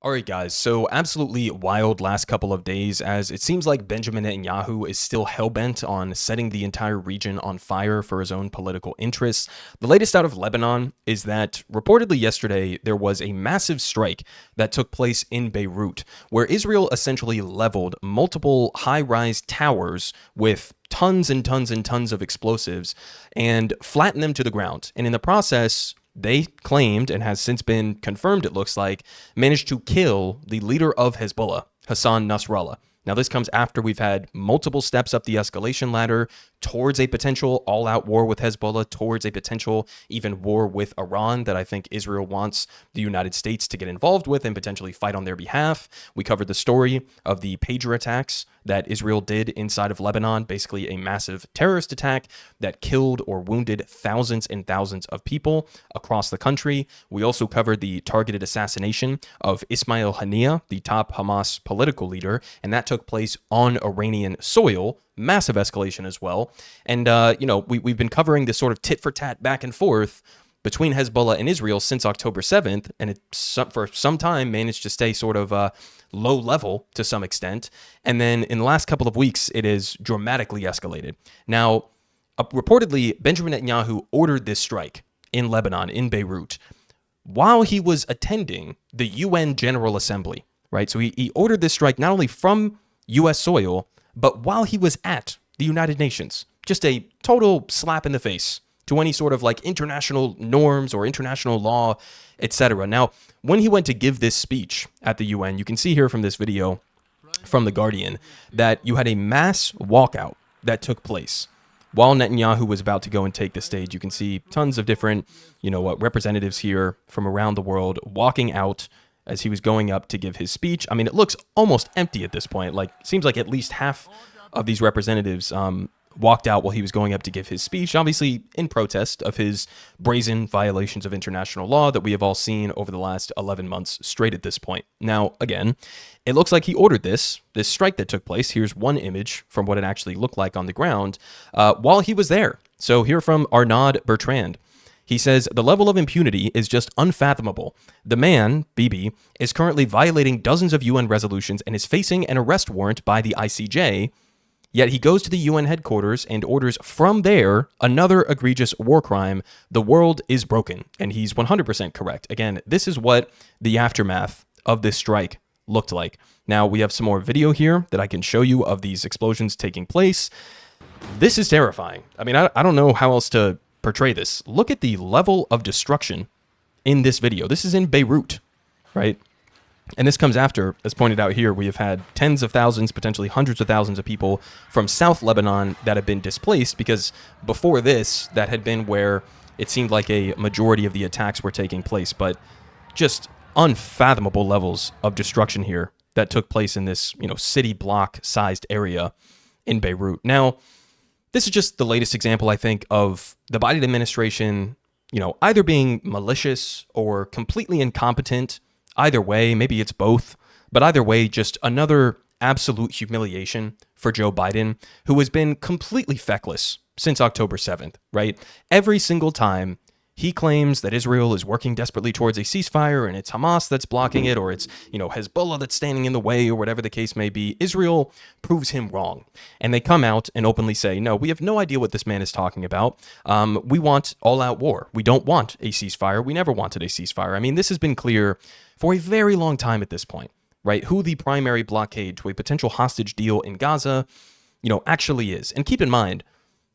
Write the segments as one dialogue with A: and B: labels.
A: All right, guys. So, absolutely wild last couple of days as it seems like Benjamin Netanyahu is still hell-bent on setting the entire region on fire for his own political interests. The latest out of Lebanon is that reportedly yesterday there was a massive strike that took place in Beirut, where Israel essentially leveled multiple high-rise towers with tons and tons and tons of explosives and flattened them to the ground. And in the process, they claimed, and has since been confirmed, it looks like, managed to kill the leader of Hezbollah, Hassan Nasrallah. Now, this comes after we've had multiple steps up the escalation ladder towards a potential all-out war with Hezbollah, towards a potential even war with Iran that I think Israel wants the United States to get involved with and potentially fight on their behalf. We covered the story of the pager attacks that Israel did inside of Lebanon, basically a massive terrorist attack that killed or wounded thousands and thousands of people across the country. We also covered the targeted assassination of Ismail Haniyeh, the top Hamas political leader, and that took place on Iranian soil. Massive escalation as well. And, we've been covering this sort of tit for tat back and forth between Hezbollah and Israel since October 7th, and it for some time managed to stay sort of low level to some extent. And then in the last couple of weeks, it has dramatically escalated. Now, reportedly, Benjamin Netanyahu ordered this strike in Lebanon, in Beirut, while he was attending the UN General Assembly, right? So he ordered this strike not only from U.S. soil, but while he was at the United Nations. Just a total slap in the face to any sort of like international norms or international law, etc. Now, when he went to give this speech at the UN, you can see here from this video from The Guardian that you had a mass walkout that took place. While Netanyahu was about to go and take the stage, you can see tons of different, representatives here from around the world walking out as he was going up to give his speech. I mean, it looks almost empty at this point. Like, seems like at least half of these representatives walked out while he was going up to give his speech, obviously in protest of his brazen violations of international law that we have all seen over the last 11 months straight at this point. Now, again, it looks like he ordered this strike that took place. Here's one image from what it actually looked like on the ground while he was there. So here from Arnaud Bertrand. He says, the level of impunity is just unfathomable. The man, Bibi, is currently violating dozens of UN resolutions and is facing an arrest warrant by the ICJ, yet he goes to the UN headquarters and orders from there another egregious war crime. The world is broken. And he's 100% correct. Again, this is what the aftermath of this strike looked like. Now, we have some more video here that I can show you of these explosions taking place. This is terrifying. I mean, I don't know how else to portray this. Look at the level of destruction in this video. This is in Beirut, right? And this comes after, as pointed out here, we have had tens of thousands, potentially hundreds of thousands of people from South Lebanon that have been displaced, because before this, that had been where it seemed like a majority of the attacks were taking place. But just unfathomable levels of destruction here that took place in this, city block sized area in Beirut. Now, this is just the latest example, I think, of the Biden administration, either being malicious or completely incompetent. Either way, maybe it's both, but either way, just another absolute humiliation for Joe Biden, who has been completely feckless since October 7th, right? Every single time he claims that Israel is working desperately towards a ceasefire and it's Hamas that's blocking it, or it's, Hezbollah that's standing in the way, or whatever the case may be, Israel proves him wrong. And they come out and openly say, no, we have no idea what this man is talking about. We want all-out war. We don't want a ceasefire. We never wanted a ceasefire. I mean, this has been clear for a very long time at this point, right? Who the primary blockade to a potential hostage deal in Gaza, actually is. And keep in mind,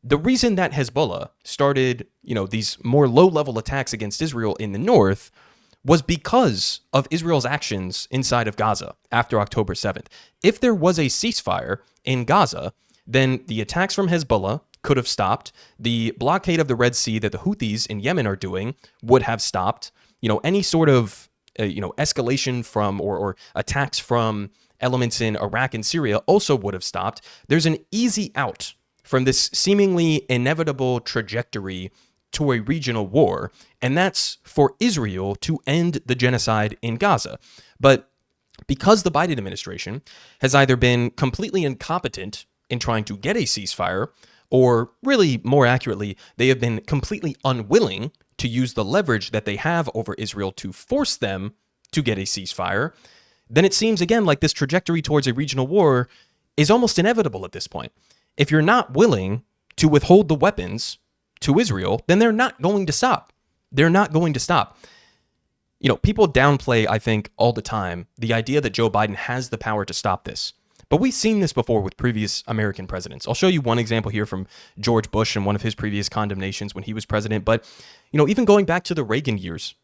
A: the reason that Hezbollah started, these more low-level attacks against Israel in the north was because of Israel's actions inside of Gaza after October 7th. If there was a ceasefire in Gaza, then the attacks from Hezbollah could have stopped. The blockade of the Red Sea that the Houthis in Yemen are doing would have stopped. Any sort of, escalation from or attacks from elements in Iraq and Syria also would have stopped. There's an easy out from this seemingly inevitable trajectory to a regional war, and that's for Israel to end the genocide in Gaza. But because the Biden administration has either been completely incompetent in trying to get a ceasefire, or really more accurately, they have been completely unwilling to use the leverage that they have over Israel to force them to get a ceasefire, then it seems again like this trajectory towards a regional war is almost inevitable at this point. If you're not willing to withhold the weapons to Israel, then they're not going to stop. They're not going to stop. You know, people downplay, I think, all the time the idea that Joe Biden has the power to stop this. But we've seen this before with previous American presidents. I'll show you one example here from George Bush and one of his previous condemnations when he was president. But, you know, even going back to the Reagan years,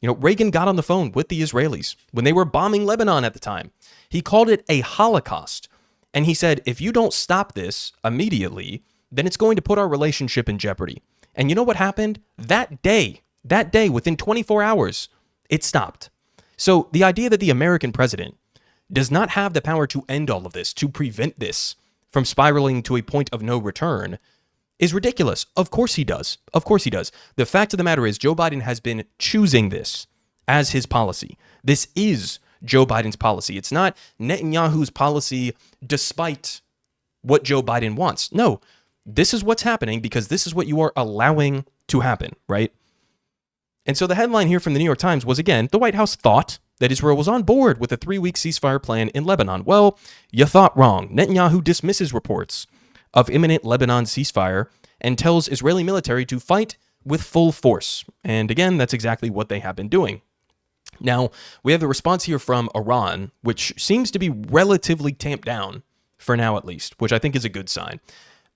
A: you know, Reagan got on the phone with the Israelis when they were bombing Lebanon at the time. He called it a Holocaust. And he said, if you don't stop this immediately, then it's going to put our relationship in jeopardy. And you know what happened? That day, within 24 hours, it stopped. So the idea that the American president does not have the power to end all of this, to prevent this from spiraling to a point of no return, is ridiculous. Of course he does. Of course he does. The fact of the matter is Joe Biden has been choosing this as his policy. This is Joe Biden's policy. It's not Netanyahu's policy despite what Joe Biden wants. No, this is what's happening because this is what you are allowing to happen, right? And so the headline here from the New York Times was, again, the White House thought that Israel was on board with a 3-week ceasefire plan in Lebanon. Well, you thought wrong. Netanyahu dismisses reports of imminent Lebanon ceasefire and tells Israeli military to fight with full force. And again, that's exactly what they have been doing. Now, we have the response here from Iran, which seems to be relatively tamped down, for now at least, which I think is a good sign.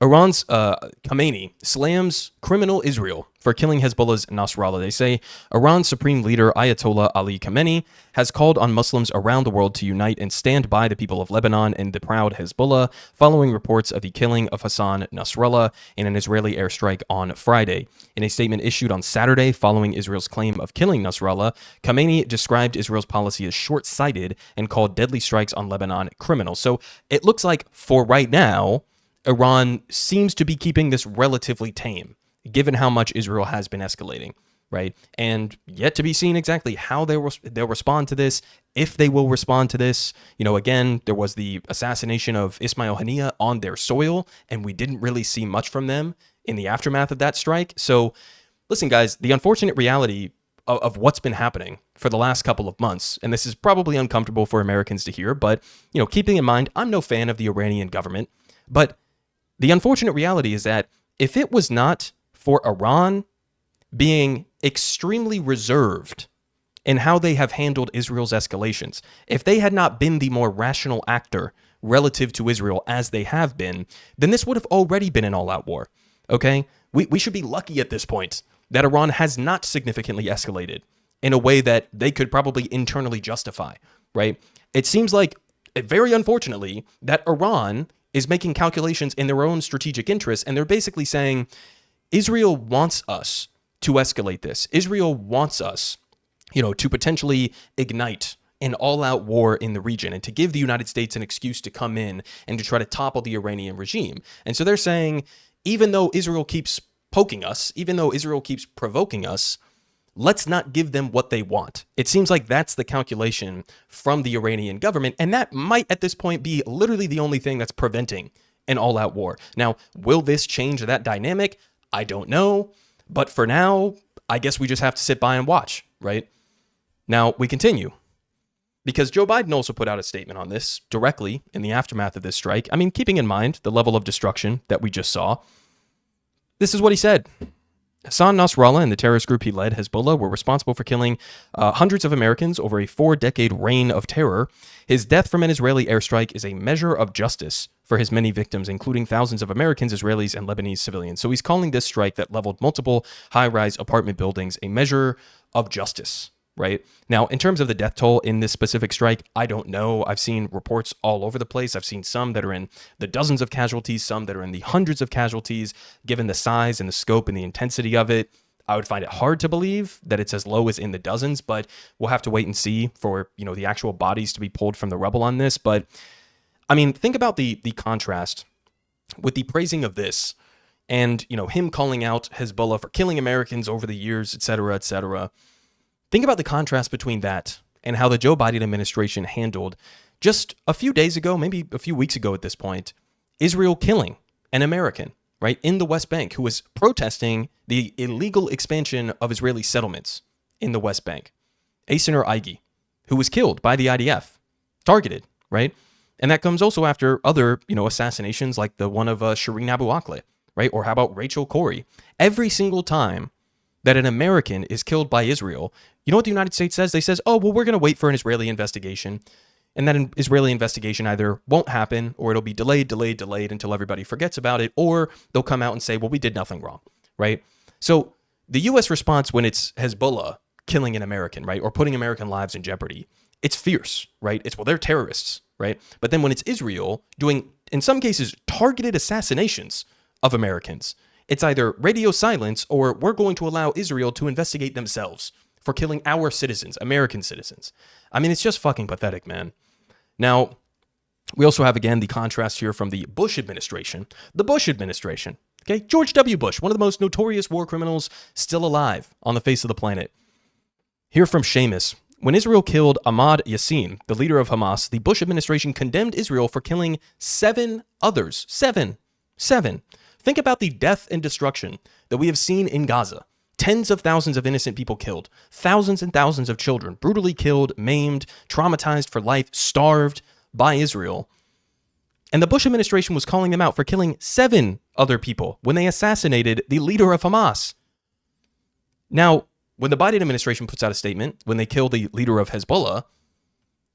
A: Iran's Khamenei slams criminal Israel for killing Hezbollah's Nasrallah. They say Iran's supreme leader Ayatollah Ali Khamenei has called on Muslims around the world to unite and stand by the people of Lebanon and the proud Hezbollah following reports of the killing of Hassan Nasrallah in an Israeli airstrike on Friday. In a statement issued on Saturday following Israel's claim of killing Nasrallah, Khamenei described Israel's policy as short-sighted and called deadly strikes on Lebanon criminal. So it looks like for right now, Iran seems to be keeping this relatively tame, given how much Israel has been escalating, right? And yet to be seen exactly how they'll respond to this, if they will respond to this. You know, again, there was the assassination of Ismail Haniyeh on their soil, and we didn't really see much from them in the aftermath of that strike. So, listen, guys, the unfortunate reality of what's been happening for the last couple of months, and this is probably uncomfortable for Americans to hear, but, you know, keeping in mind, I'm no fan of the Iranian government, but the unfortunate reality is that if it was not for Iran being extremely reserved in how they have handled Israel's escalations, if they had not been the more rational actor relative to Israel as they have been, then this would have already been an all-out war, okay? We should be lucky at this point that Iran has not significantly escalated in a way that they could probably internally justify, right? It seems like, very unfortunately, that Iran is making calculations in their own strategic interests, and they're basically saying, Israel wants us to escalate this. Israel wants us, you know, to potentially ignite an all-out war in the region and to give the United States an excuse to come in and to try to topple the Iranian regime. And so they're saying, even though Israel keeps poking us, even though Israel keeps provoking us, let's not give them what they want. It seems like that's the calculation from the Iranian government, and that might at this point be literally the only thing that's preventing an all-out war. Now, will this change that dynamic? I don't know, but for now, I guess we just have to sit by and watch, right? Now, we continue, because Joe Biden also put out a statement on this directly in the aftermath of this strike. I mean, keeping in mind the level of destruction that we just saw, this is what he said. Hassan Nasrallah and the terrorist group he led, Hezbollah, were responsible for killing hundreds of Americans over a 4-decade reign of terror. His death from an Israeli airstrike is a measure of justice for his many victims, including thousands of Americans, Israelis, and Lebanese civilians. So he's calling this strike that leveled multiple high-rise apartment buildings a measure of justice, right? Now, in terms of the death toll in this specific strike, I don't know. I've seen reports all over the place. I've seen some that are in the dozens of casualties, some that are in the hundreds of casualties. Given the size and the scope and the intensity of it, I would find it hard to believe that it's as low as in the dozens, but we'll have to wait and see for, you know, the actual bodies to be pulled from the rubble on this. But I mean, think about the contrast with the praising of this and, you know, him calling out Hezbollah for killing Americans over the years, et cetera, et cetera. Think about the contrast between that and how the Joe Biden administration handled just a few days ago, maybe a few weeks ago at this point, Israel killing an American, right, in the West Bank who was protesting the illegal expansion of Israeli settlements in the West Bank. Asener Igi, who was killed by the IDF, targeted, right? And that comes also after other, assassinations like the one of Shireen Abu Akleh, right? Or how about Rachel Corrie? Every single time that an American is killed by Israel, you know what the United States says? They says, oh, well, we're going to wait for an Israeli investigation. And that Israeli investigation either won't happen or it'll be delayed until everybody forgets about it, or they'll come out and say, well, we did nothing wrong, right? So the U.S. response when it's Hezbollah killing an American, right, or putting American lives in jeopardy, it's fierce, right? It's, well, they're terrorists, right? But then when it's Israel doing, in some cases, targeted assassinations of Americans, it's either radio silence or we're going to allow Israel to investigate themselves for killing our citizens, American citizens. I mean, it's just fucking pathetic, man. Now, we also have, again, the contrast here from the Bush administration. The Bush administration, okay? George W. Bush, one of the most notorious war criminals still alive on the face of the planet. Here from Seamus. When Israel killed Ahmad Yassin, the leader of Hamas, the Bush administration condemned Israel for killing 7 others. Seven. Think about the death and destruction that we have seen in Gaza. Tens of thousands of innocent people killed. Thousands and thousands of children brutally killed, maimed, traumatized for life, starved by Israel. And the Bush administration was calling them out for killing 7 other people when they assassinated the leader of Hamas. Now, when the Biden administration puts out a statement, when they kill the leader of Hezbollah,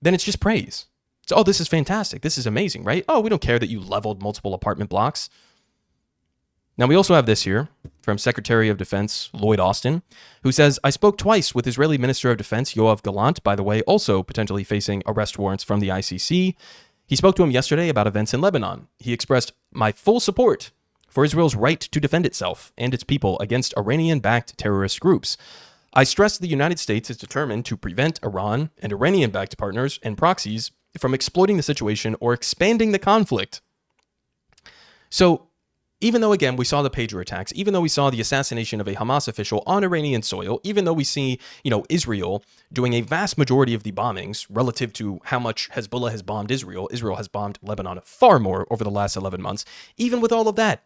A: then it's just praise. It's, oh, this is fantastic. This is amazing, right? Oh, we don't care that you leveled multiple apartment blocks. Now, we also have this here from Secretary of Defense Lloyd Austin, who says, I spoke twice with Israeli Minister of Defense Yoav Gallant, by the way, also potentially facing arrest warrants from the ICC. He spoke to him yesterday about events in Lebanon. He expressed my full support for Israel's right to defend itself and its people against Iranian-backed terrorist groups. I stressed the United States is determined to prevent Iran and Iranian-backed partners and proxies from exploiting the situation or expanding the conflict. So, even though, again, we saw the pager attacks, even though we saw the assassination of a Hamas official on Iranian soil, even though we see, Israel doing a vast majority of the bombings relative to how much Hezbollah has bombed Israel, Israel has bombed Lebanon far more over the last 11 months. Even with all of that,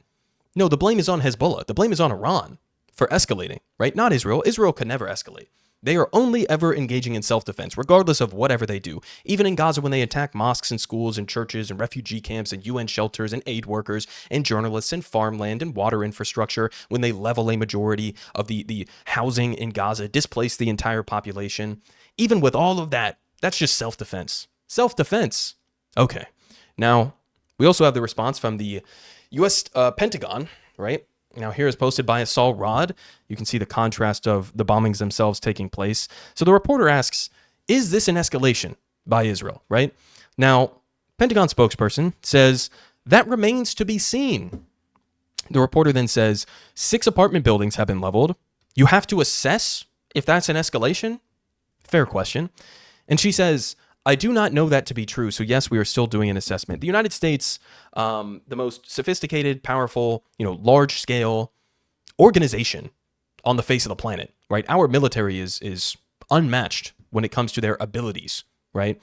A: no, the blame is on Hezbollah. The blame is on Iran for escalating, right? Not Israel. Israel could never escalate. They are only ever engaging in self-defense, regardless of whatever they do. Even in Gaza, when they attack mosques and schools and churches and refugee camps and UN shelters and aid workers and journalists and farmland and water infrastructure, when they level a majority of the housing in Gaza, displace the entire population. Even with all of that, that's just self-defense. Self-defense. Okay. Now, we also have the response from the U.S. Pentagon, right? Now, here is posted by Asal Rod. You can see the contrast of the bombings themselves taking place. So the reporter asks, is this an escalation by Israel, right? Now, Pentagon spokesperson says, that remains to be seen. The reporter then says, 6 apartment buildings have been leveled. You have to assess if that's an escalation? Fair question. And she says, I do not know that to be true. So yes, we are still doing an assessment. The United States, the most sophisticated, powerful, large-scale organization on the face of the planet, right? Our military is unmatched when it comes to their abilities, right?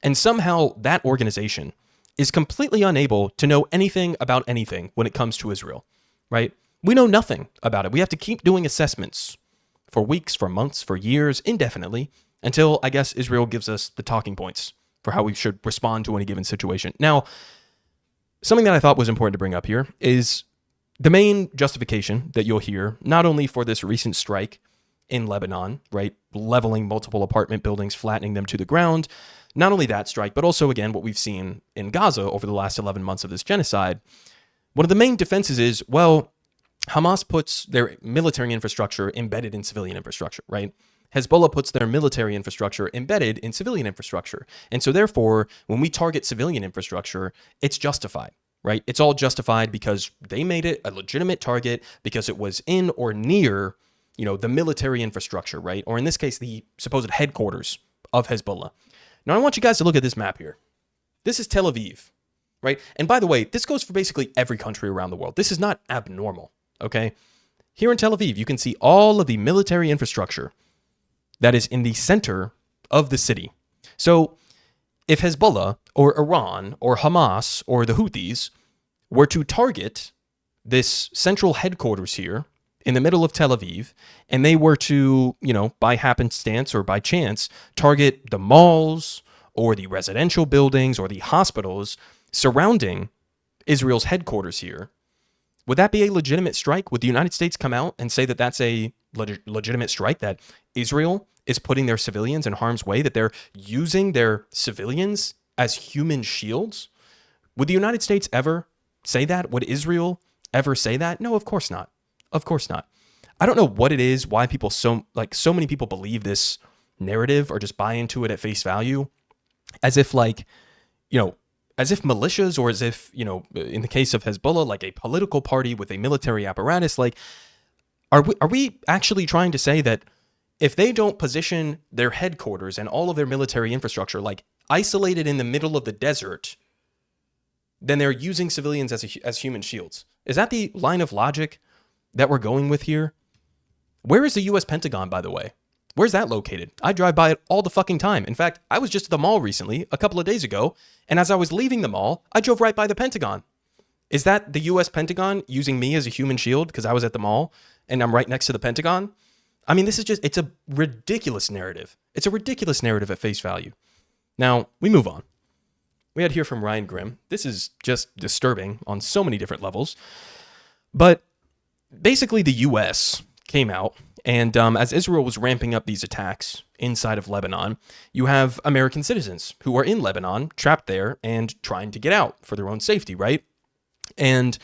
A: And somehow that organization is completely unable to know anything about anything when it comes to Israel, right? We know nothing about it. We have to keep doing assessments for weeks, for months, for years, indefinitely, until, I guess, Israel gives us the talking points for how we should respond to any given situation. Now, something that I thought was important to bring up here is the main justification that you'll hear, not only for this recent strike in Lebanon, right, leveling multiple apartment buildings, flattening them to the ground, not only that strike, but also, again, what we've seen in Gaza over the last 11 months of this genocide. One of the main defenses is, well, Hamas puts their military infrastructure embedded in civilian infrastructure, right? Hezbollah puts their military infrastructure embedded in civilian infrastructure. And so therefore, when we target civilian infrastructure, it's justified, right? It's all justified because they made it a legitimate target because it was in or near, the military infrastructure, right? Or in this case, the supposed headquarters of Hezbollah. Now, I want you guys to look at this map here. This is Tel Aviv, right? And by the way, this goes for basically every country around the world. This is not abnormal, okay? Here in Tel Aviv, you can see all of the military infrastructure that is in the center of the city. So if Hezbollah or Iran or Hamas or the Houthis were to target this central headquarters here in the middle of Tel Aviv, and they were to, by happenstance or by chance, target the malls or the residential buildings or the hospitals surrounding Israel's headquarters here, would that be a legitimate strike? Would the United States come out and say that that's a legitimate strike, that Israel is putting their civilians in harm's way, that they're using their civilians as human shields? Would the United States ever say that? Would Israel ever say that? No, of course not. Of course not. I don't know what it is, why people so many people believe this narrative or just buy into it at face value, as if as if militias, or as if, in the case of Hezbollah, like a political party with a military apparatus, are we actually trying to say that if they don't position their headquarters and all of their military infrastructure isolated in the middle of the desert, then they're using civilians as human shields? Is that the line of logic that we're going with here? Where is the U.S. Pentagon, by the way? Where's that located? I drive by it all the fucking time. In fact, I was just at the mall recently, a couple of days ago, and as I was leaving the mall, I drove right by the Pentagon. Is that the U.S. Pentagon using me as a human shield because I was at the mall and I'm right next to the Pentagon? I mean, it's a ridiculous narrative. It's a ridiculous narrative at face value. Now, we move on. We had here from Ryan Grimm. This is just disturbing on so many different levels. But basically, the U.S. came out, and as Israel was ramping up these attacks inside of Lebanon, you have American citizens who are in Lebanon, trapped there, and trying to get out for their own safety, right? And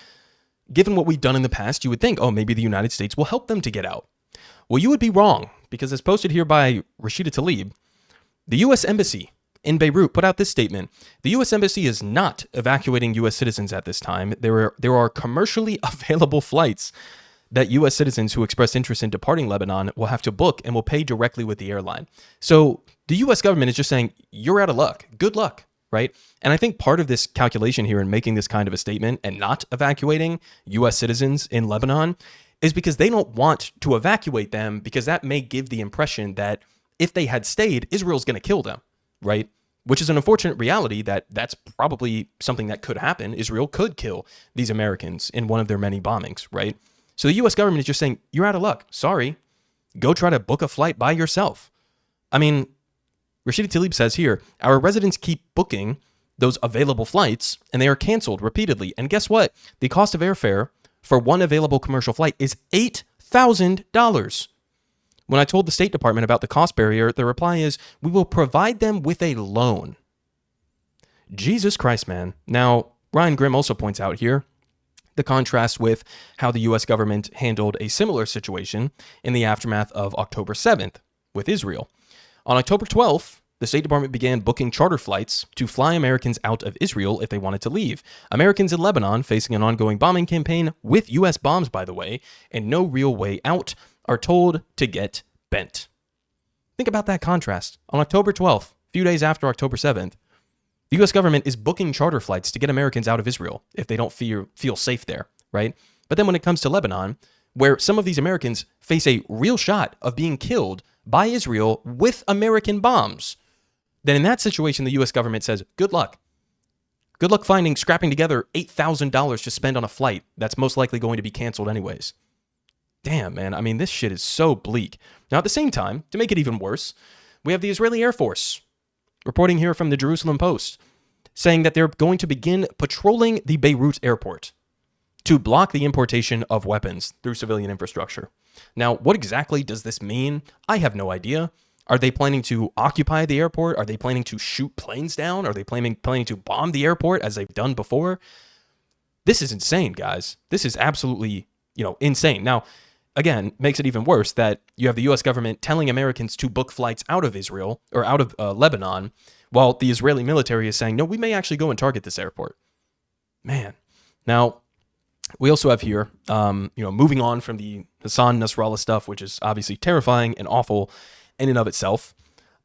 A: given what we've done in the past, you would think, oh, maybe the United States will help them to get out. Well, you would be wrong, because as posted here by Rashida Tlaib, the U.S. Embassy in Beirut put out this statement: the U.S. Embassy is not evacuating U.S. citizens at this time. There are commercially available flights that U.S. citizens who express interest in departing Lebanon will have to book and will pay directly with the airline. So the U.S. government is just saying, you're out of luck. Good luck, right? And I think part of this calculation here in making this kind of a statement and not evacuating U.S. citizens in Lebanon is because they don't want to evacuate them, because that may give the impression that if they had stayed, Israel's going to kill them, right? Which is an unfortunate reality that's probably something that could happen. Israel could kill these Americans in one of their many bombings, right? So the U.S. government is just saying, you're out of luck. Sorry. Go try to book a flight by yourself. I mean, Rashida Tlaib says here, our residents keep booking those available flights, and they are canceled repeatedly. And guess what? The cost of airfare for one available commercial flight is $8,000. When I told the State Department about the cost barrier, the reply is, we will provide them with a loan. Jesus Christ, man. Now, Ryan Grimm also points out here the contrast with how the U.S. government handled a similar situation in the aftermath of October 7th with Israel. On October 12th, the State Department began booking charter flights to fly Americans out of Israel if they wanted to leave. Americans in Lebanon, facing an ongoing bombing campaign with U.S. bombs, by the way, and no real way out, are told to get bent. Think about that contrast. On October 12th, a few days after October 7th, the U.S. government is booking charter flights to get Americans out of Israel if they don't feel safe there, right? But then when it comes to Lebanon, where some of these Americans face a real shot of being killed by Israel with American bombs, then in that situation, the U.S. government says, good luck. Good luck scrapping together $8,000 to spend on a flight that's most likely going to be canceled anyways. Damn, man. I mean, this shit is so bleak. Now, at the same time, to make it even worse, we have the Israeli Air Force reporting here from the Jerusalem Post, saying that they're going to begin patrolling the Beirut airport to block the importation of weapons through civilian infrastructure. Now, what exactly does this mean? I have no idea. Are they planning to occupy the airport? Are they planning to shoot planes down? Are they planning to bomb the airport as they've done before? This is insane, guys. This is absolutely, insane. Now, again, makes it even worse that you have the U.S. government telling Americans to book flights out of Israel or out of Lebanon, while the Israeli military is saying, no, we may actually go and target this airport. Man. Now, we also have here, moving on from the Hassan Nasrallah stuff, which is obviously terrifying and awful in and of itself.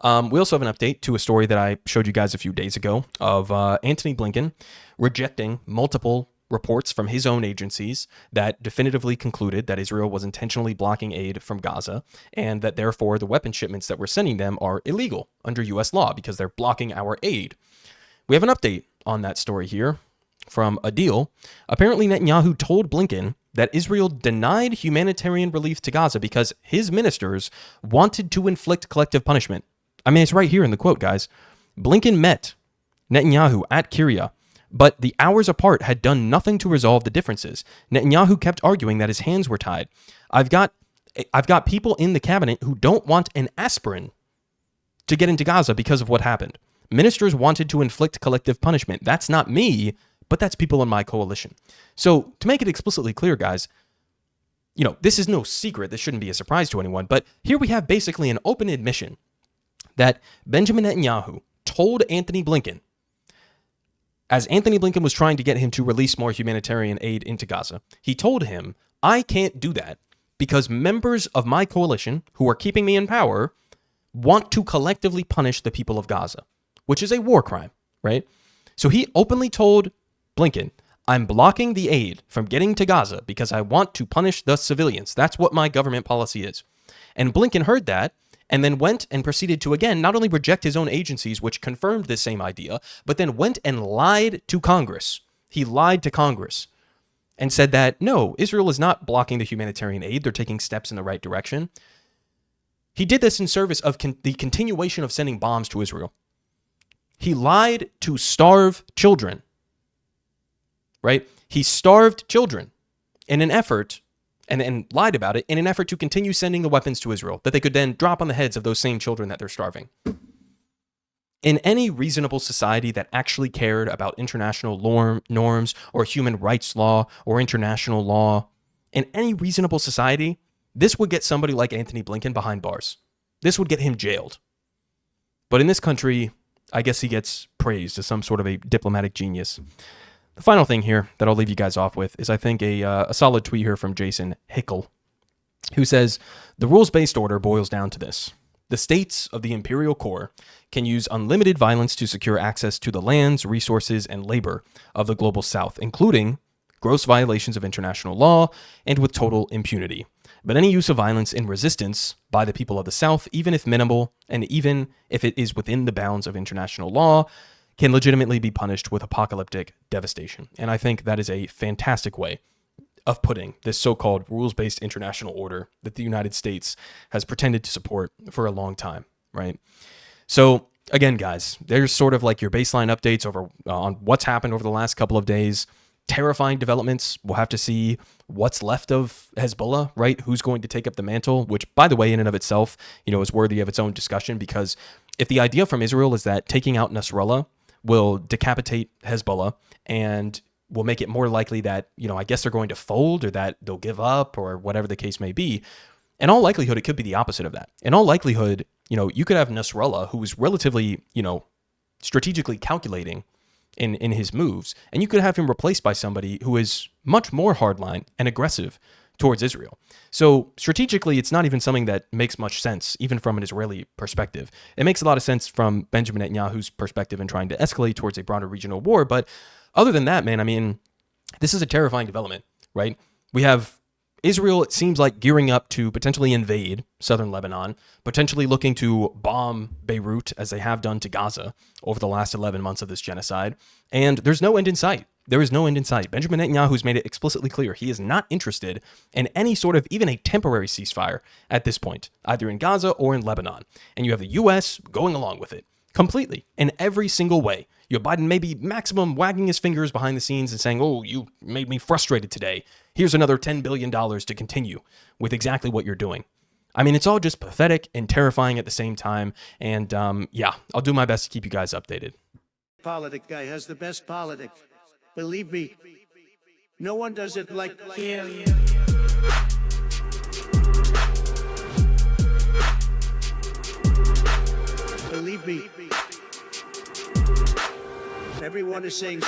A: We also have an update to a story that I showed you guys a few days ago of Antony Blinken rejecting multiple reports from his own agencies that definitively concluded that Israel was intentionally blocking aid from Gaza, and that therefore the weapon shipments that we're sending them are illegal under U.S. law because they're blocking our aid. We have an update on that story here from Adil. Apparently Netanyahu told Blinken that Israel denied humanitarian relief to Gaza because his ministers wanted to inflict collective punishment. I mean, it's right here in the quote, guys. Blinken met Netanyahu at Kiryat, but the hours apart had done nothing to resolve the differences. Netanyahu kept arguing that his hands were tied. I've got people in the cabinet who don't want an aspirin to get into Gaza because of what happened. Ministers wanted to inflict collective punishment. That's not me, but that's people in my coalition. So to make it explicitly clear, guys, this is no secret. This shouldn't be a surprise to anyone. But here we have basically an open admission that Benjamin Netanyahu told Anthony Blinken, as Anthony Blinken was trying to get him to release more humanitarian aid into Gaza, he told him, I can't do that because members of my coalition who are keeping me in power want to collectively punish the people of Gaza, which is a war crime, right? So he openly told Blinken, I'm blocking the aid from getting to Gaza because I want to punish the civilians. That's what my government policy is. And Blinken heard that and then went and proceeded to, again, not only reject his own agencies, which confirmed this same idea, but then went and lied to Congress. He lied to Congress and said that, no, Israel is not blocking the humanitarian aid. They're taking steps in the right direction. He did this in service of the continuation of sending bombs to Israel. He lied to starve children, right? He starved children in an effort, and lied about it, in an effort to continue sending the weapons to Israel that they could then drop on the heads of those same children that they're starving. In any reasonable society that actually cared about international norms or human rights law or international law, in any reasonable society, this would get somebody like Anthony Blinken behind bars. This would get him jailed. But in this country, I guess he gets praised as some sort of a diplomatic genius. The final thing here that I'll leave you guys off with is, I think, a solid tweet here from Jason Hickel, who says, the rules-based order boils down to this. The states of the imperial core can use unlimited violence to secure access to the lands, resources, and labor of the global south, including gross violations of international law and with total impunity. But any use of violence in resistance by the people of the south, even if minimal, and even if it is within the bounds of international law, can legitimately be punished with apocalyptic devastation. And I think that is a fantastic way of putting this so-called rules-based international order that the United States has pretended to support for a long time, right? So again, guys, there's sort of like your baseline updates on what's happened over the last couple of days. Terrifying developments. We'll have to see what's left of Hezbollah, right? Who's going to take up the mantle, which, by the way, in and of itself, is worthy of its own discussion, because if the idea from Israel is that taking out Nasrallah will decapitate Hezbollah and will make it more likely that, I guess they're going to fold or that they'll give up or whatever the case may be. In all likelihood, it could be the opposite of that. In all likelihood, you could have Nasrallah, who is relatively, strategically calculating in his moves, and you could have him replaced by somebody who is much more hardline and aggressive towards Israel. So strategically, it's not even something that makes much sense, even from an Israeli perspective. It makes a lot of sense from Benjamin Netanyahu's perspective in trying to escalate towards a broader regional war. But other than that, man, I mean, this is a terrifying development, right? We have Israel, it seems like, gearing up to potentially invade southern Lebanon, potentially looking to bomb Beirut, as they have done to Gaza over the last 11 months of this genocide. And there's no end in sight. There is no end in sight. Benjamin Netanyahu's made it explicitly clear he is not interested in any sort of even a temporary ceasefire at this point, either in Gaza or in Lebanon. And you have the U.S. going along with it completely in every single way. You have Biden maybe maximum wagging his fingers behind the scenes and saying, oh, you made me frustrated today. Here's another $10 billion to continue with exactly what you're doing. I mean, it's all just pathetic and terrifying at the same time. And yeah, I'll do my best to keep you guys updated.
B: Politic guy has the best politics. Believe me, no one does it like him. Believe me, everyone is saying